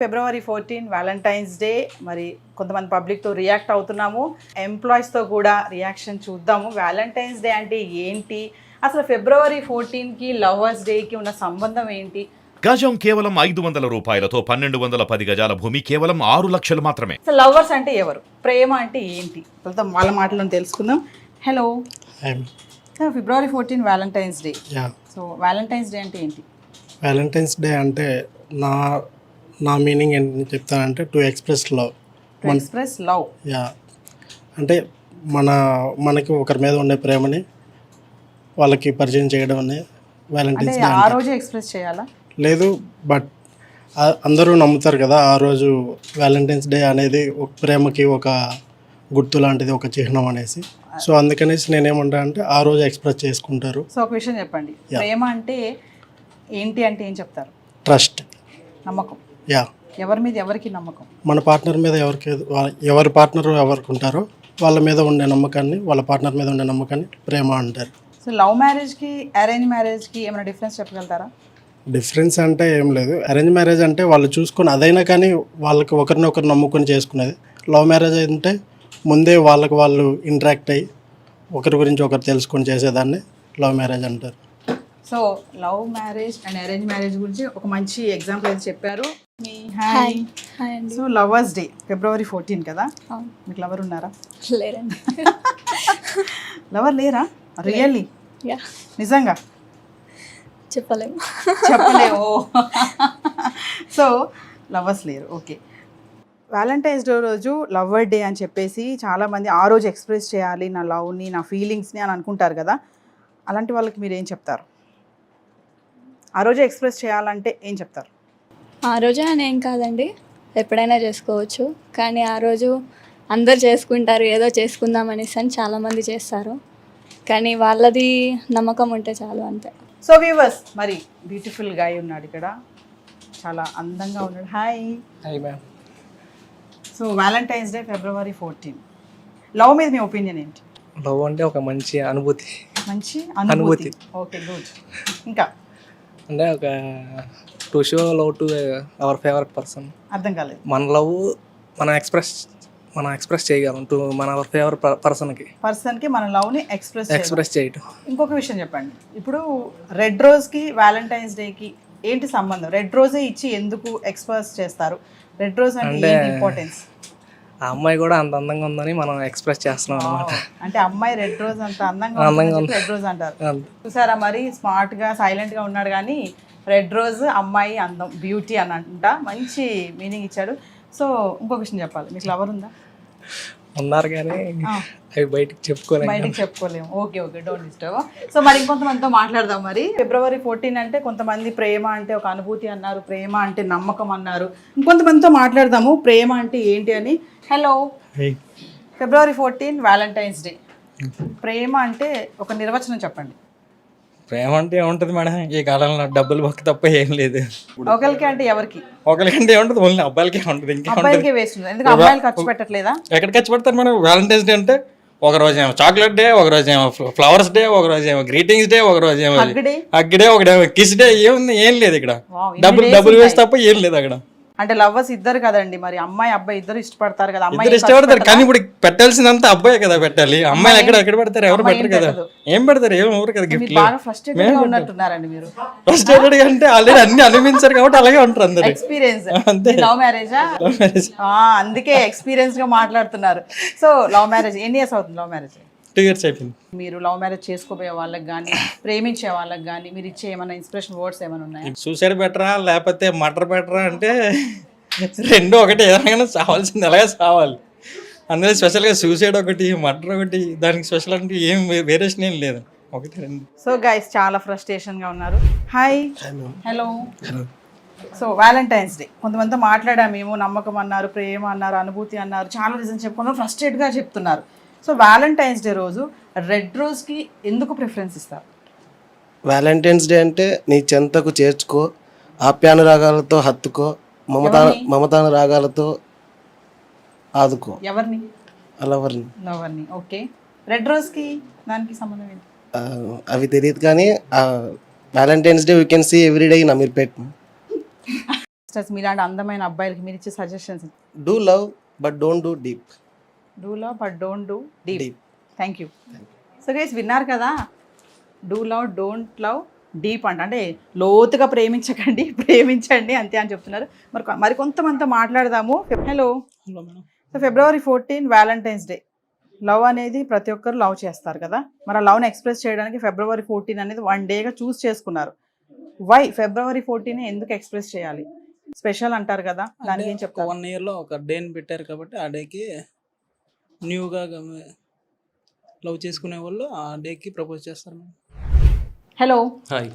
February 14 Valentine's day. మరి కొంతమంది పబ్లిక్తో react అవుతున్నాము, ఎంప్లాయీస్తో కూడా రియాక్షన్ చూద్దాము. వ్యాలంటైన్స్ డే అంటే ఏంటి, అసలు February 14కి లవర్స్ డేకి ఉన్న సంబంధం ఏంటి? గజం కేవలం 500 రూపాయలతో 1210 గజాల భూమి కేవలం 6 లక్షలు మాత్రమే. అసలు లవర్స్ అంటే ఎవరు, ప్రేమ అంటే ఏంటి, వాళ్ళ మాటలను తెలుసుకుందాం. Hello, February 14 Valentine's day. So Valentine's day అంటే ఏంటి? వ్యాలంటైన్స్ డే అంటే నా మీనింగ్ ఏంటి చెప్తానంటే to express love. Express love. అంటే మనకి ఒకరి మీద ఉండే ప్రేమని వాళ్ళకి పరిచయం చేయడం అనే వ్యాలంటైన్స్ డే. ఆ రోజు ఎక్స్ప్రెస్ చేయాలా? లేదు, బట్ అందరూ నమ్ముతారు కదా ఆ రోజు వ్యాలంటైన్స్ డే అనేది ఒక ప్రేమకి ఒక గుర్తు లాంటిది, ఒక చిహ్నం అనేసి. సో అందుకనేసి నేనేమంటా అంటే ఆ రోజు ఎక్స్ప్రెస్ చేసుకుంటారు. సో ఒక విషయం చెప్పండి, ప్రేమ అంటే ఏంటి అంటే ఏం చెప్తారు? ట్రస్ట్, నమ్మకం. ఎవరి మీద ఎవరికి నమ్మకం? మన పార్ట్నర్ మీద ఎవరి పార్ట్నర్ ఎవరికి ఉంటారో వాళ్ళ మీద ఉండే నమ్మకాన్ని, వాళ్ళ పార్ట్నర్ మీద ఉండే నమ్మకాన్ని ప్రేమ అంటారు. సో లవ్ మ్యారేజ్కి అరేంజ్ మ్యారేజ్కి ఏమైనా డిఫరెన్స్ చెప్పగలుగుతారా? డిఫరెన్స్ అంటే ఏం లేదు. అరేంజ్ మ్యారేజ్ అంటే వాళ్ళు చూసుకొని అదైనా కానీ వాళ్ళకి ఒకరినొకరు నమ్ముకొని చేసుకునేది. లవ్ మ్యారేజ్ అంటే ముందే వాళ్ళకి వాళ్ళు ఇంటరాక్ట్ అయ్యి ఒకరి గురించి ఒకరు తెలుసుకొని చేసేదాన్ని లవ్ మ్యారేజ్ అంటారు. So love marriage and arrange marriage గురించి ఒక మంచి ఎగ్జాంపుల్ అయితే చెప్పారు. Hi. So lovers day February 14 కదా, మీకు లవర్ ఉన్నారా? లేరండి. లవర్ లేరా? రియల్లీ? నిజంగా చెప్పలేము. సో లవర్స్ లేరు, ఓకే. వ్యాలంటైన్స్ డే రోజు లవర్ డే అని చెప్పేసి చాలామంది ఆ రోజు ఎక్స్ప్రెస్ చేయాలి నా లవ్ని, నా ఫీలింగ్స్ని అని అనుకుంటారు కదా, అలాంటి వాళ్ళకి మీరు ఏం చెప్తారు? ఆ రోజు ఎక్స్ప్రెస్ చేయాలంటే ఏం చెప్తారు? ఆ రోజు అని ఏం కాదండి, ఎప్పుడైనా చేసుకోవచ్చు. కానీ ఆ రోజు అందరు చేసుకుంటారు, ఏదో చేసుకుందాం అనేసి అని చాలామంది చేస్తారు. కానీ వాళ్ళది నమ్మకం ఉంటే చాలు, అంతే. సో వ్యూవర్స్, మరి బ్యూటిఫుల్ గాయ్ ఉన్నాడు ఇక్కడ, చాలా అందంగా ఉన్నాడు. Hi. Hi ma'am. So Valentine's day February 14, love మీద మీ ఒపీనియన్ ఏంటి? లవ్ అంటే ఒక మంచి అనుభూతి. మంచి అనుభూతి. Okay, good. ఇంకా అంటే ఒక to show love to our favourite person. అర్థం కాలేదు. మన లవ్ మనం ఎక్స్ప్రెస్ చేయగలం టు మన అవర్ ఫేవరెట్ పర్సన్కి మన లవ్ని ఎక్స్ప్రెస్ చేయటం. ఇంకొక విషయం చెప్పండి, ఇప్పుడు రెడ్ రోజ్కి వ్యాలంటైన్స్ డేకి ఏంటి సంబంధం? రెడ్ రోజే ఇచ్చి ఎందుకు ఎక్స్ప్రెస్ చేస్తారు? రెడ్ రోజ్ అంటే ఇంపార్టెన్స్? ఆ అమ్మాయి కూడా అంత అందంగా ఉందని మనం ఎక్స్ప్రెస్ చేస్తున్నాం అనమాట. అంటే అమ్మాయి రెడ్ రోజ్ అంత అందంగా రెడ్ రోజ్ అంటారు. చూసారా, మరి స్మార్ట్ గా సైలెంట్ గా ఉన్నాడు కానీ రెడ్ రోజ్ అమ్మాయి అందం, బ్యూటీ అని అంట. మంచి మీనింగ్ ఇచ్చాడు. సో ఇంకొక విషయం చెప్పాలి, మీకు లవర్ ఉందా? ఉన్నారు కానీ అవి బయటకు చెప్పుకోలేము. Okay, don't disturb. సో మరి ఇంకొంతమందితో మాట్లాడదాం. మరి February 14 అంటే కొంతమంది ప్రేమ అంటే ఒక అనుభూతి అన్నారు, ప్రేమ అంటే నమ్మకం అన్నారు. ఇంకొంతమందితో మాట్లాడదాము ప్రేమ అంటే ఏంటి అని. హలో. February 14 Valentine's day. ప్రేమ అంటే ఒక నిర్వచనం చెప్పండి. ప్రేమ అంటే ఏముంటుంది మేడం, ఈ కాలంలో డబ్బులు బొక్క తప్ప ఏం లేదు. ఒకరికి అంటే ఎవరికి? ఒకరికంటే ఏముంటుంది, ఓన్లీ అబ్బాయిలకే ఉంటుంది. ఇంకా అబ్బాయిలకే వేస్తుంది, ఎందుకంటే అబ్బాయిలు ఖర్చు పెట్టట్లేదా? ఎక్కడ ఖర్చు పెడతారు మేడం? వ్యాలంటైన్స్ డే అంటే ఒక రోజు ఏమో చాక్లెట్ డే, ఒక రోజు ఏమో ఫ్లవర్స్ డే, ఒక రోజు ఏమో గ్రీటింగ్స్ డే, ఒక రోజు ఏమో హగ్ డే, ఒకటేమో కిస్ డే. ఏముంది? ఏం లేదు ఇక్కడ. డబ్బులు వేస్ట్ తప్ప ఏం లేదు అక్కడ. అంటే లవర్స్ ఇద్దరు కదండి, మరి అమ్మాయి అబ్బాయి ఇద్దరు ఇష్టపడతారు కదా. అమ్మాయి ఇష్టపడతారు కానీ ఇప్పుడు పెట్టాల్సిందంతా అబ్బాయి కదా పెట్టాలి. అమ్మాయిలు ఎక్కడ పెడతారు? ఎవరు పెట్టరు కదా. ఏం పెడతారు? ఏం ఎవరు కదా గిఫ్ట్. ఫ్రస్ట్రేటెడ్ ఉన్నట్టున్నారండి మీరు. ఫ్రస్ట్రేటెడ్ అంటే ఆల్రెడీ అన్ని అనుభవించారు కాబట్టి అలాగే ఉంటారు అందరు. ఎక్స్పీరియన్స్. లవ్ మ్యారేజా? అందుకే ఎక్స్పీరియన్స్ గా మాట్లాడుతున్నారు. సో లవ్ మ్యారేజ్ ఎన్ని ఇయర్స్ అవుతుంది? లవ్ మ్యారేజ్ 2 years అయిపోయింది. మీరు లవ్ మ్యారేజ్ చేసుకోబోయే వాళ్ళకి కానీ, ప్రేమించే వాళ్ళకి కానీ మీరు ఇచ్చే ఏమైనా ఇన్స్పిరేషన్ వర్డ్స్ ఏమైనా ఉన్నాయా? సూసైడ్ బెటరా లేకపోతే మర్డర్ బెటరా అంటే రెండు ఒకటి. ఏదైనా చావాల్సింది ఎలాగే చావాలి. అందులో స్పెషల్గా సూసైడ్ ఒకటి, మర్డర్ ఒకటి. దానికి స్పెషల్ అంటే ఏం వేరియేషన్ ఏం లేదు, ఒకటి రెండు. సో గైస్ చాలా ఫ్రస్ట్రేషన్గా ఉన్నారు. Hi. Hello. So Valentine's day కొంతమందితో మాట్లాడాము, నమ్మకం అన్నారు, ప్రేమ అన్నారు, అనుభూతి అన్నారు, చాలా రీజన్ చెప్పుకున్నారు, ఫ్రస్ట్రేట్గా చెప్తున్నారు. సో వ్యాలంటైన్స్ డే రోజు రెడ్ రోజ్కి ఎందుకు ప్రిఫరెన్స్ ఇస్తారు? వ్యాలంటైన్స్ డే అంటే నీ చెంతకు చేర్చుకో, ఆప్యానురాగాలతో హత్తుకో, మమతానురాగాలతో ఆదుకో. ఎవరిని? లవర్ని. ఓకే. రెడ్ రోజ్కి దానికి సంబంధం ఏంటి? అవి తెలియదు కానీ Valentine's day you can see every day in Ameerpet. Youngsters మీలాంటి అందమైన అబ్బాయిలకి మీరు ఇచ్చే suggestions? Do love but don't do deep. Do love but don't do deep. Thank you. So guys విన్నారు కదా, do love don't love deep అంటే లోతుగా ప్రేమించకండి, ప్రేమించండి అంతే అని చెప్తున్నారు. మరి కొంతమందితో మాట్లాడదాము. Hello madam. So February 14 Valentine's day. Love అనేది ప్రతి ఒక్కరు లవ్ చేస్తారు కదా, మరి ఆ లవ్ని ఎక్స్ప్రెస్ చేయడానికి February 14 అనేది 1 డేగా చూస్ చేసుకున్నారు. వై February 14 ఎందుకు ఎక్స్ప్రెస్ చేయాలి? స్పెషల్ అంటారు కదా, దానికి ఏం చెప్తారు? 1 ఇయర్లో ఒక డేని పెట్టారు కాబట్టి ఆ డేకి న్యూగా లవ్ చేసుకునే వాళ్ళు ఆ డేకి ప్రపోజ్ చేస్తారు madam. Hello, hi.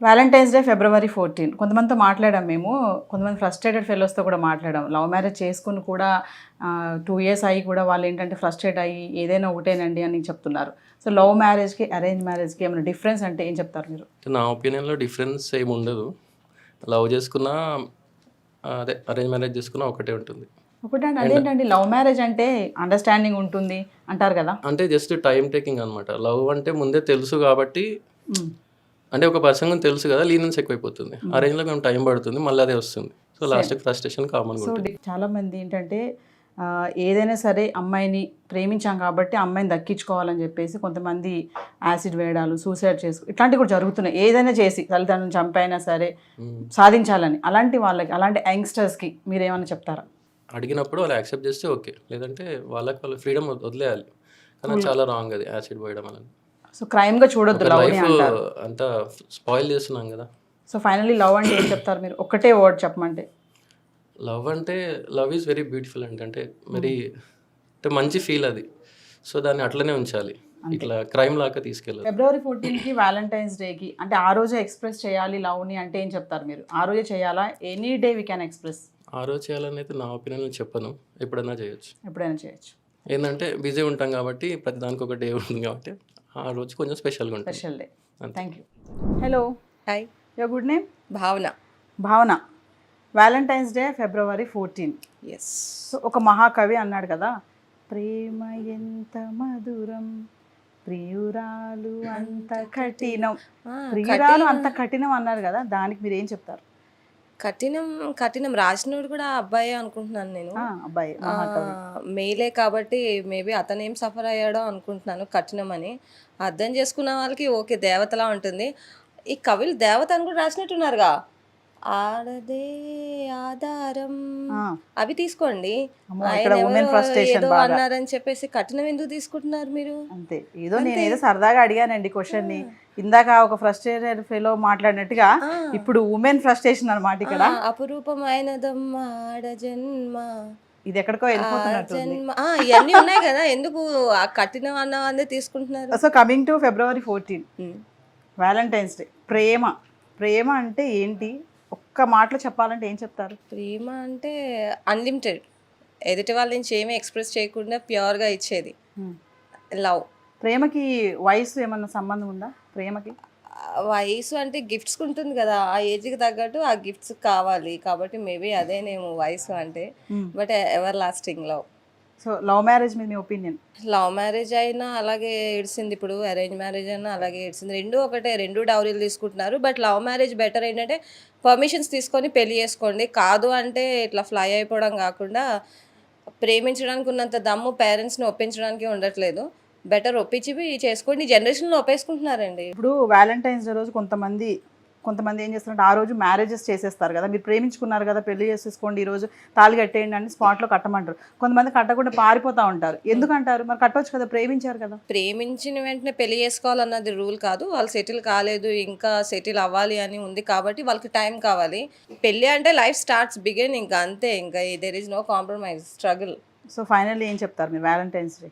Valentine's day February 14. కొంతమందితో మాట్లాడాం మేము, కొంతమంది ఫ్రస్ట్రేటెడ్ ఫెలోస్తో కూడా మాట్లాడాం. లవ్ మ్యారేజ్ చేసుకుని కూడా 2 years అయ్యి కూడా వాళ్ళు ఏంటంటే ఫ్రస్ట్రేట్ అయ్యి ఏదైనా ఒకటేనండి అని చెప్తున్నారు. సో లవ్ మ్యారేజ్కి అరేంజ్ మ్యారేజ్కి ఏమైనా డిఫరెన్స్ అంటే ఏం చెప్తారు మీరు? నా ఒపీనియన్లో డిఫరెన్స్ ఏమి ఉండదు. లవ్ చేసుకున్నా అదే అరేంజ్ మ్యారేజ్ చేసుకున్నా ఒకటే ఉంటుంది. ఒకటే అంటే అదేంటండి, లవ్ మ్యారేజ్ అంటే అండర్స్టాండింగ్ ఉంటుంది అంటారు కదా. అంటే జస్ట్ టైం టేకింగ్ అనమాట. లవ్ అంటే ముందే తెలుసు కాబట్టి, అంటే ఒక పర్సన్ గురించి తెలుసు కదా, లీనెన్స్ ఎక్కువైపోతుంది. అరేంజ్లో కొంచెం టైం పడుతుంది, మళ్ళీ అదే వస్తుంది. సో లాస్ట్కి ఫ్రస్ట్రేషన్ కామన్గా సో ఉంటుంది. చాలా మంది ఏంటంటే ఏదైనా సరే అమ్మాయిని ప్రేమించాం కాబట్టి అమ్మాయిని దక్కించుకోవాలని చెప్పేసి కొంతమంది యాసిడ్ వేయడాలు, సూసైడ్ ఇట్లాంటివి కూడా జరుగుతున్నాయి. ఏదైనా చేసి తల్లిదండ్రులను చంపైనా సరే సాధించాలని. అలాంటి వాళ్ళకి, అలాంటి యంగ్స్టర్స్కి మీరు ఏమైనా చెప్తారా? అడిగినప్పుడు వాళ్ళు యాక్సెప్ట్ చేస్తే ఓకే, లేదంటే వాళ్ళకి వాళ్ళ ఫ్రీడమ్ వదిలేయాలి. కానీ అది చాలా రాంగ్ అది యాసిడ్ పోయడం అనేది. సో క్రైమ్గా చూడొద్దు లవ్ లైఫ్ అంతా స్పాయిల్ చేస్తున్నాం కదా. సో ఫైనల్లీ లవ్ అంటే ఏం చెప్తారు మీరు? ఒక్కటే వర్డ్ చెప్పమంటే. లవ్ అంటే లవ్ ఈజ్ వెరీ బ్యూటిఫుల్ అంటే వెరీ అంటే మంచి ఫీల్ అది. సో దాన్ని అట్లనే ఉంచాలి, ఇట్లా క్రైమ్ లాగా తీసుకెళ్ళాలి. February 14కి వ్యాలంటైన్స్ డేకి అంటే ఆ రోజే ఎక్స్ప్రెస్ చేయాలి లవ్ని అంటే ఏం చెప్తారు మీరు? ఆ రోజే చేయాలా? Any day we can express? ఆ రోజు చేయాలని అయితే నా ఒపీనియన్ చెప్పను, ఎప్పుడైనా చేయొచ్చు. ఎప్పుడైనా చేయొచ్చు. ఏంటంటే బిజీ ఉంటాం కాబట్టి, ప్రతి దానికి ఒక డే ఉంటుంది కాబట్టి ఆ రోజు కొంచెం స్పెషల్గా ఉంటుంది. Special day. Thank you. Hello, hi, your good name? Bhavana. Bhavana. Valentine's day February 14. Yes. So ఒక మహాకవి అన్నాడు కదా, ప్రేమ ఎంత మధురం, ప్రియురాలు అంత కఠినం. ప్రియురాలు అంత కఠినం అన్నారు కదా, దానికి మీరు ఏం చెప్తారు? కఠినం రాసినోడు కూడా అబ్బాయి అనుకుంటున్నాను నేను. అబ్బాయి మహాకవి. మేలే కాబట్టి మేబీ అతను ఏం సఫర్ అయ్యాడో అనుకుంటున్నాను కఠినం అని. అర్థం చేసుకున్న వాళ్ళకి ఓకే దేవతలా ఉంటుంది. ఈ కవులు దేవత అని కూడా రాసినట్టున్నారుగా, ఆడదే ఆధారం అవి తీసుకోండి. ఏదో అన్నారని చెప్పేసి కఠినం ఎందుకు తీసుకుంటున్నారు మీరు? అంతే, నేను సరదాగా అడిగానండి క్వశ్చన్ ని. ఇందాక ఒక ఫ్రస్ట్రేటెడ్ ఫెలో మాట్లాడినట్టుగా ఇప్పుడు ఉమెన్ ఫ్రస్ట్రేషన్ అన్నమాట ఇక్కడ. అపురూపమైనదమ్మా ఆడ జన్మ, ఇది ఎక్కడికో వెళ్ళిపోతున్నట్టు జన్మ ఇవన్నీ ఉన్నాయి కదా, ఎందుకు ఆ కఠినం అన్న అందే తీసుకుంటున్నారు? So coming to February 14, Valentine's day. ప్రేమ అంటే ఏంటి? ఒక్క మాటలో చెప్పాలంటే ఏం చెప్తారు? ప్రేమ అంటే అన్లిమిటెడ్, ఎదుటి వాళ్ళ నుంచి ఏమీ ఎక్స్ప్రెస్ చేయకుండా ప్యూర్గా ఇచ్చేది లవ్. ప్రేమకి వయసు ఏమన్నా సంబంధం ఉందా? ప్రేమకి వయసు అంటే గిఫ్ట్స్ ఉంటుంది కదా, ఆ ఏజ్కి తగ్గట్టు ఆ గిఫ్ట్స్ కావాలి కాబట్టి మేబీ అదేనేమో వయసు అంటే. But ever lasting love. So love marriage మీద మీ ఒపీనియన్? లవ్ మ్యారేజ్ అయినా అలాగే ఏడ్చింది, ఇప్పుడు అరేంజ్ మ్యారేజ్ అయినా అలాగే ఏడ్చింది. రెండు ఒకటే, రెండు డౌరీలు తీసుకుంటున్నారు. బట్ లవ్ మ్యారేజ్ బెటర్ ఏంటంటే పర్మిషన్స్ తీసుకొని పెళ్లి చేసుకోండి. కాదు అంటే ఇట్లా ఫ్లై అయిపోవడం కాకుండా, ప్రేమించడానికి ఉన్నంత దమ్ము పేరెంట్స్ని ఒప్పించడానికి ఉండట్లేదు. బెటర్ ఒప్పించి చేసుకోండి. జనరేషన్లో ఒప్పేసుకుంటున్నారండి. ఇప్పుడు వ్యాలంటైన్స్ డే రోజు కొంతమంది ఏం చేస్తారంటే ఆ రోజు మ్యారేజెస్ చేసేస్తారు కదా, మీరు ప్రేమించుకున్నారు కదా పెళ్లి చేసేసుకోండి, ఈరోజు తాళి కట్టేయండి అని స్పాట్లో కట్టమంటారు. కొంతమంది కట్టకుండా పారిపోతూ ఉంటారు. ఎందుకంటారు? మరి కట్టవచ్చు కదా, ప్రేమించారు కదా. ప్రేమించిన వెంటనే పెళ్లి చేసుకోవాలన్నది రూల్ కాదు. వాళ్ళు సెటిల్ కాలేదు, ఇంకా సెటిల్ అవ్వాలి అని ఉంది కాబట్టి వాళ్ళకి టైం కావాలి. పెళ్ళి అంటే లైఫ్ స్టార్ట్స్ బిగిన్, ఇంకా అంతే, ఇంకా there is no compromise, struggle. So finally ఏం చెప్తారు మీరు? వ్యాలంటైన్స్ డే,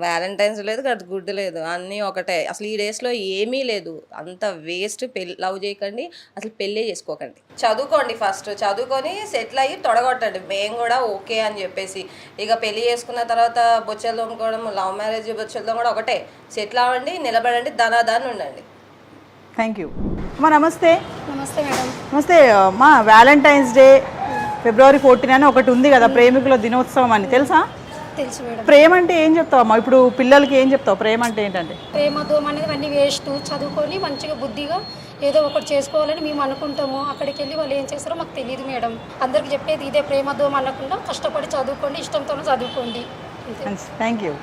వ్యాలంటైన్స్ లేదు, గడ్ గుడ్ లేదు, అన్నీ ఒకటే. అసలు ఈ డేస్లో ఏమీ లేదు, అంత వేస్ట్. లవ్ చేయకండి, అసలు పెళ్ళే చేసుకోకండి. చదువుకోండి, ఫస్ట్ చదువుకొని సెటిల్ అయ్యి తొడగొట్టండి. మేము కూడా ఓకే అని చెప్పేసి ఇక పెళ్ళి చేసుకున్న తర్వాత బొచ్చెలు తోముకోవడం, లవ్ మ్యారేజ్ బొచ్చెలు కూడా ఒకటే. సెటిల్ అవ్వండి, నిలబడండి, దాని ఉండండి. థ్యాంక్ యూ అమ్మా. నమస్తే. నమస్తే మేడం. నమస్తే అమ్మా. వ్యాలంటైన్స్ డే February 14 అని ఒకటి ఉంది కదా, ప్రేమికుల దినోత్సవం అని, తెలుసా? తెలుసు మేడం. ప్రేమ అంటే ఏం చెప్తావమ్మా? ఇప్పుడు పిల్లలకి ఏం చెప్తావు? ప్రేమ అంటే ఏంటంటే? ప్రేమ దోమ అనేది అన్నీ వేస్ట్. చదువుకొని మంచిగా బుద్ధిగా ఏదో ఒకటి చేసుకోవాలని మేము అనుకుంటాము. అక్కడికి వెళ్ళి వాళ్ళు ఏం చేస్తారో మాకు తెలియదు మేడం. అందరికి చెప్పేది ఇదే, ప్రేమతో అనకుండా కష్టపడి చదువుకోండి, ఇష్టంతోనే చదువుకోండి. Thank you.